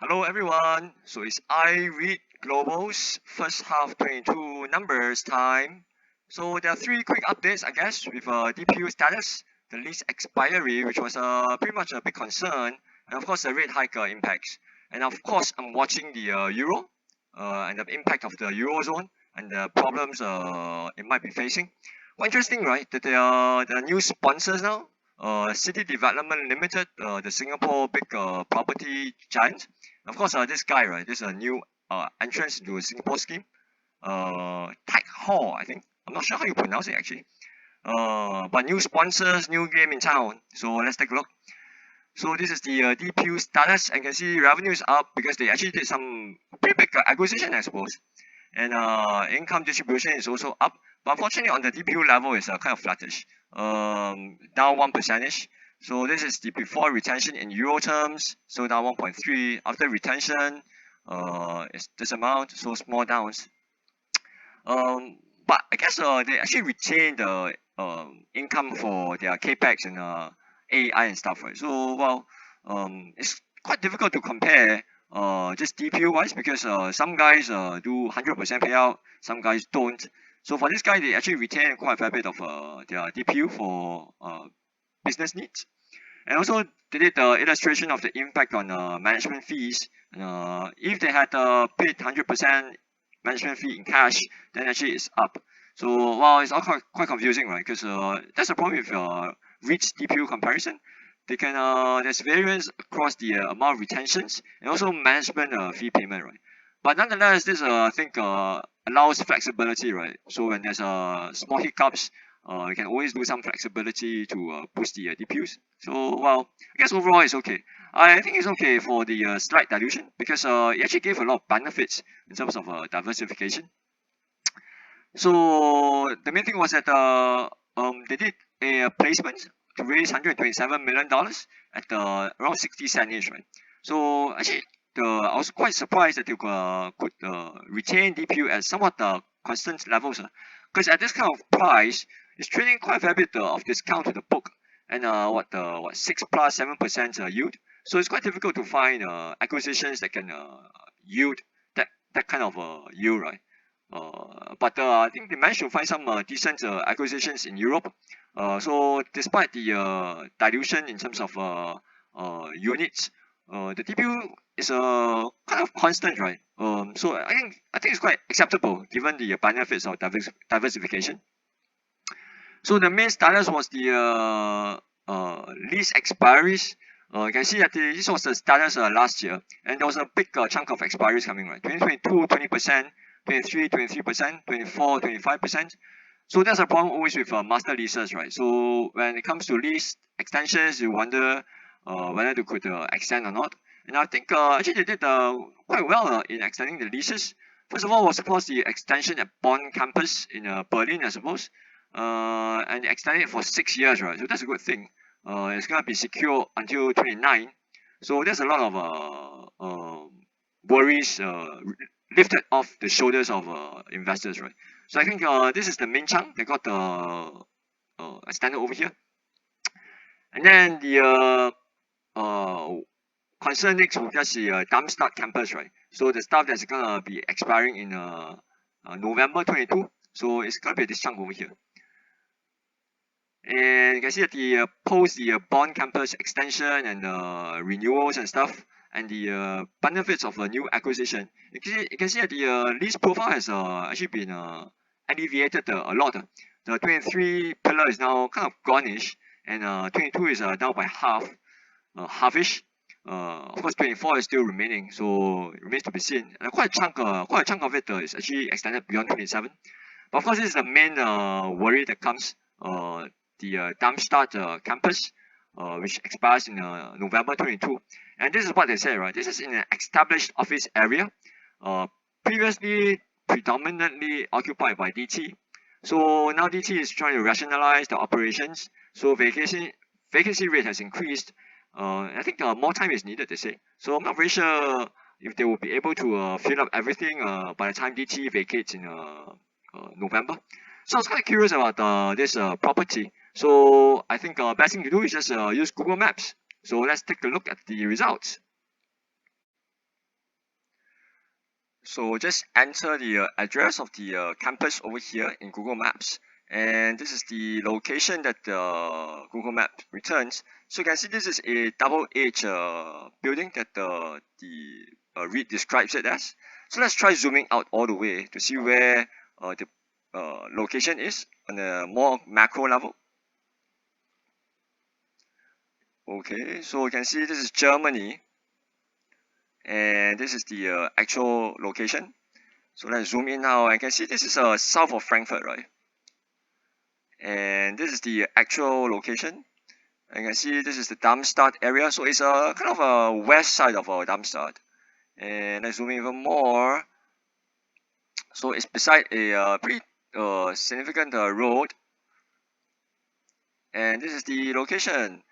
Hello everyone, so it's IREIT Global's first half 22 numbers time. So there are three quick updates I guess with DPU status, the lease expiry which was pretty much a big concern, and of course the rate hike impacts. And of course I'm watching the euro and the impact of the eurozone and the problems it might be facing. Quite interesting, right? That there are new sponsors now. City Development Limited, the Singapore big property giant. Of course, this guy, right? This is a new entrance into a Singapore scheme. Tech Hall, I think. I'm not sure how you pronounce it actually. But new sponsors, new game in town. So let's take a look. So this is the DPU status, and you can see revenue is up because they actually did some pretty big acquisition, I suppose. And income distribution is also up, but unfortunately on the DPU level it's kind of flattish, down 1%. So this is the before retention in euro terms, so down 1.3. After retention, it's this amount, so small downs. But I guess they actually retain the income for their capex and AI and stuff, right? So well, it's quite difficult to compare just DPU wise because some guys do 100% payout, some guys don't. So for this guy, they actually retain quite a fair bit of their DPU for business needs. And also they did the illustration of the impact on management fees. If they had paid 100% management fee in cash, then actually it's up. So well, it's all quite confusing, right? Because that's the problem with REIT DPU comparison. They can there's variance across the amount of retentions and also management fee payment, right? But nonetheless, this I think allows flexibility, right? So when there's small hiccups, you can always do some flexibility to boost the DPUs. So well, I guess overall it's okay. I think it's okay for the slight dilution because it actually gave a lot of benefits in terms of diversification. So the main thing was that they did a placement to raise $127 million at around 60 cent each, right? So actually, I was quite surprised that they could retain DPU at somewhat constant levels, because at this kind of price, it's trading quite a fair bit of discount to the book, and what 6+7% yield. So it's quite difficult to find acquisitions that can yield that kind of yield, right? But I think they managed to find some decent acquisitions in Europe. So despite the dilution in terms of units, the DPU is kind of constant, right? So I think it's quite acceptable given the benefits of diversification. So the main status was the lease expiries. You can see that this was the status last year, and there was a big chunk of expiries coming, right? 2022, 20%, 23, 23%, 24, 25%. So that's a problem always with master leases, right? So when it comes to lease extensions, you wonder whether they could extend or not. And I think actually they did quite well in extending the leases. First of all was of course the extension at Bonn campus in Berlin, I suppose, and extended it for 6 years, right? So that's a good thing. It's gonna be secure until 29. So there's a lot of worries lifted off the shoulders of investors, right? So I think this is the main chunk that got extended over here. And then the concern next will just the Darmstadt campus, right? So the stuff that's gonna be expiring in November 22. So it's gonna be this chunk over here. And you can see that the post the Bonn campus extension and renewals and stuff, and the benefits of a new acquisition. You can see that the lease profile has actually been alleviated a lot. The 23 pillar is now kind of gone-ish, and 22 is down by halfish. Of course, 24 is still remaining, so it remains to be seen. And quite a chunk of it is actually extended beyond 27. But of course, this is the main worry that comes. The Darmstadt campus, which expires in November 22. And this is what they say, right? This is in an established office area, previously predominantly occupied by DT. So now DT is trying to rationalize the operations. So vacancy rate has increased. I think more time is needed, they say. So I'm not very sure if they will be able to fill up everything by the time DT vacates in November. So I was kind of curious about this property. So I think best thing to do is just use Google Maps. So let's take a look at the results. So just enter the address of the campus over here in Google Maps, and this is the location that the Google Map returns. So you can see this is a double-edged building that the REIT describes it as. So let's try zooming out all the way to see where the location is on a more macro level. Okay, so you can see this is Germany, and this is the actual location. So let's zoom in now. I can see this is south of Frankfurt, right? And this is the actual location. I can see this is the Darmstadt area. So it's a kind of a west side of Darmstadt. And let's zoom in even more. So it's beside a pretty significant road. And this is the location.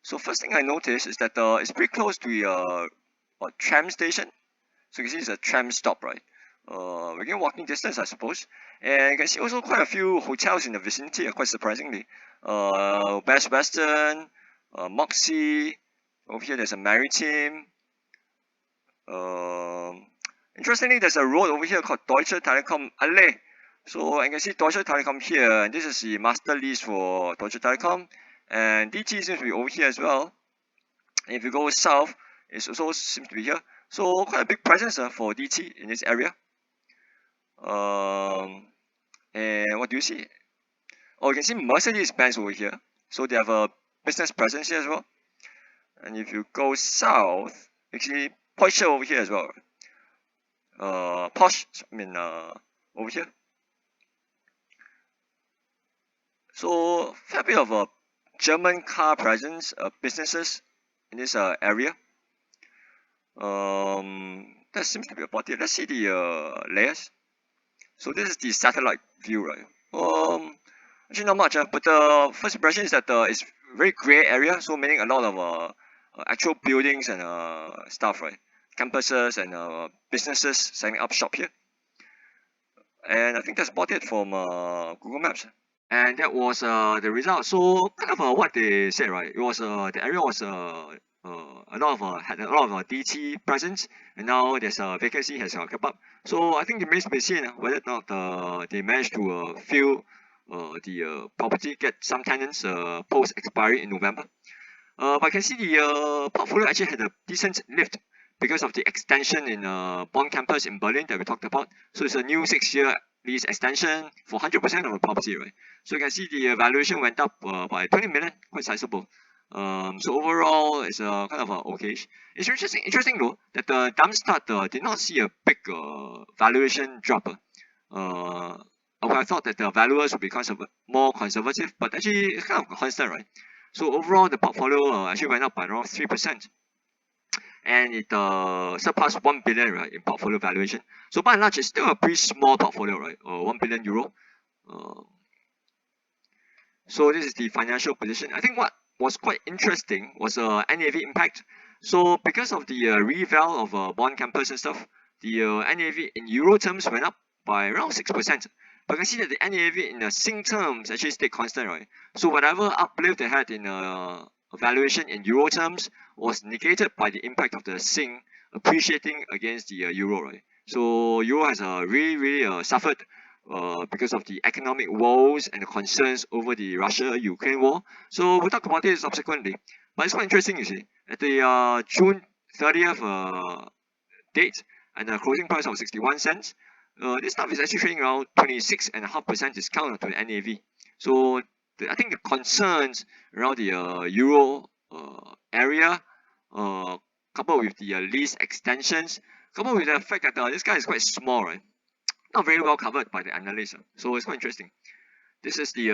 So first thing I noticed is that it's pretty close to the tram station. So you can see it's a tram stop, right? Within walking distance, I suppose. And you can see also quite a few hotels in the vicinity, quite surprisingly. Best Western, Moxie. Over here, there's a Maritime. Interestingly, there's a road over here called Deutsche Telekom Allee. So I can see Deutsche Telekom here, and this is the master lease for Deutsche Telekom. And DT seems to be over here as well. And if you go south, it also seems to be here. So quite a big presence for DT in this area. And what do you see? Oh, you can see Mercedes-Benz over here. So they have a business presence here as well. And if you go south, you can see Porsche over here as well. Porsche, over here. So fair bit of German car presence, businesses in this area. That seems to be about it. Let's see the layers. So this is the satellite view, right? Actually not much, but the first impression is that it's very grey area, so meaning a lot of actual buildings and stuff, right? Campuses and businesses setting up shop here. And I think that's about it from Google Maps. And that was the result. So kind of what they said, right? It was the area was a lot of had a lot of DT presence, and now there's a vacancy has kept up. So I think it remains to be seen whether or not they managed to fill the property, get some tenants post expiry in November. But I can see the portfolio actually had a decent lift because of the extension in Bonn campus in Berlin that we talked about. So it's a new 6-year lease extension for 100% of the property, right? So you can see the valuation went up by 20 million, quite sizable. So overall, it's kind of okay. It's interesting though that the Darmstadt did not see a big valuation drop. I thought that the valuers would be more conservative, but actually it's kind of constant, right? So overall, the portfolio actually went up by around 3%, and it surpassed 1 billion, right, in portfolio valuation. So by and large, it's still a pretty small portfolio, right, 1 billion euro. So this is the financial position. I think what was quite interesting was NAV impact. So because of the reval of Bonn campus and stuff, the NAV in euro terms went up by around 6%. But you can see that the NAV in the Sing terms actually stayed constant, right? So whatever uplift they had in valuation in euro terms was negated by the impact of the Sing appreciating against the euro, right? So euro has really suffered because of the economic woes and the concerns over the Russia-Ukraine war. So we'll talk about it subsequently. But it's quite interesting, you see. At the June 30th date and a closing price of 61 cents, this stuff is actually trading around 26.5% discount to the NAV. So I think the concerns around the euro area, coupled with the lease extensions, coupled with the fact that this guy is quite small, right? Not very well covered by the analysts. So it's quite interesting. This is the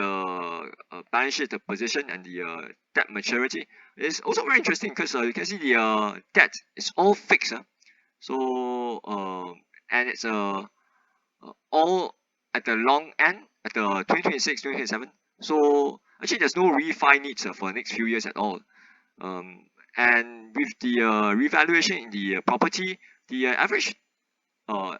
balance sheet position and the debt maturity. It's also very interesting because you can see the debt is all fixed. So and it's all at the long end at the 2026, 2027. So actually there's no refi needs for the next few years at all. And with the revaluation in the property, the average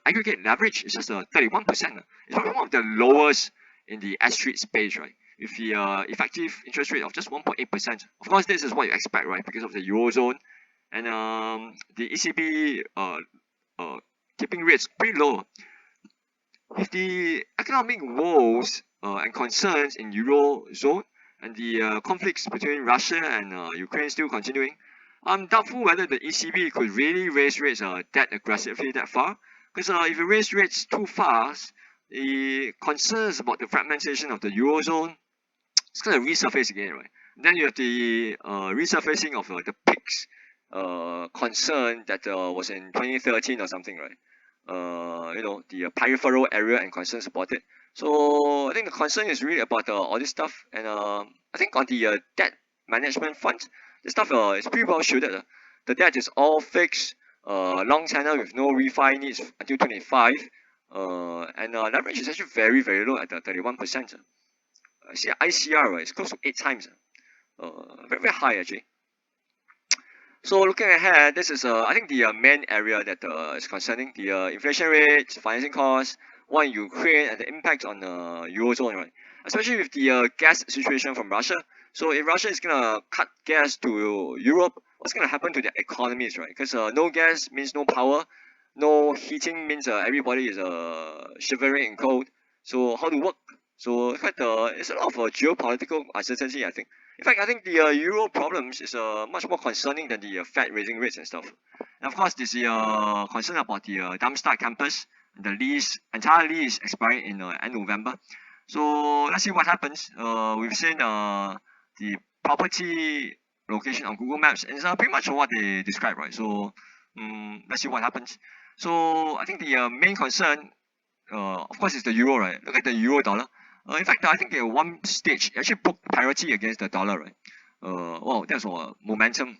aggregate leverage is just 31%. It's probably one of the lowest in the S-REIT space, right? With the effective interest rate of just 1.8%. Of course, this is what you expect, right? Because of the Eurozone and the ECB keeping rates pretty low. With the economic woes and concerns in Eurozone and the conflicts between Russia and Ukraine still continuing, I'm doubtful whether the ECB could really raise rates that aggressively that far. Because if you raise rates too fast, the concerns about the fragmentation of the Eurozone it's going to resurface again, right? Then you have the resurfacing of the peaks concern that was in 2013 or something, right? The peripheral area and concerns about it. So I think the concern is really about all this stuff, and I think on the debt management front, this stuff is pretty well shielded. The debt is all fixed, long tenor with no refi needs until 25, and leverage is actually very very low at 31%. See ICR right, it's close to 8 times, very very high actually. So looking ahead, this is I think the main area that is concerning the inflation rates, financing costs, war in Ukraine, and the impact on the Eurozone, right? Especially with the gas situation from Russia. So if Russia is gonna cut gas to Europe, what's gonna happen to the economies, right? Because no gas means no power, no heating means everybody is shivering in cold. So how to work? So in fact, it's a lot of geopolitical uncertainty, I think. In fact, I think the euro problems is much more concerning than the Fed raising rates and stuff. And of course, there's the concern about the Darmstadt campus, the entire lease expiring in end November. So let's see what happens. We've seen the property location on Google Maps, and it's pretty much what they describe, right? So let's see what happens. So I think the main concern, of course, is the euro, right? Look at the euro dollar. In fact, I think at one stage it actually broke parity against the dollar, right? Wow, that was momentum.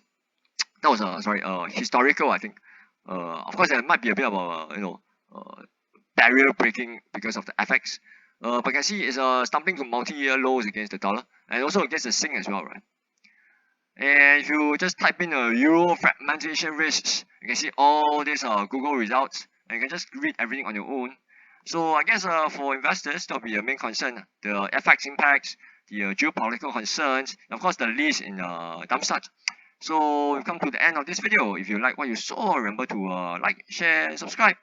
That was historical, I think. Of course, there might be a bit of a barrier breaking because of the FX. But you can see it's stumbling to multi-year lows against the dollar and also against the Sing as well, right? And if you just type in euro fragmentation risks, you can see all these Google results, and you can just read everything on your own. So I guess for investors, that'll be a main concern: the FX impacts, the geopolitical concerns, and of course the lease in Darmstadt. So we've come to the end of this video. If you like what you saw, remember to like, share, and subscribe.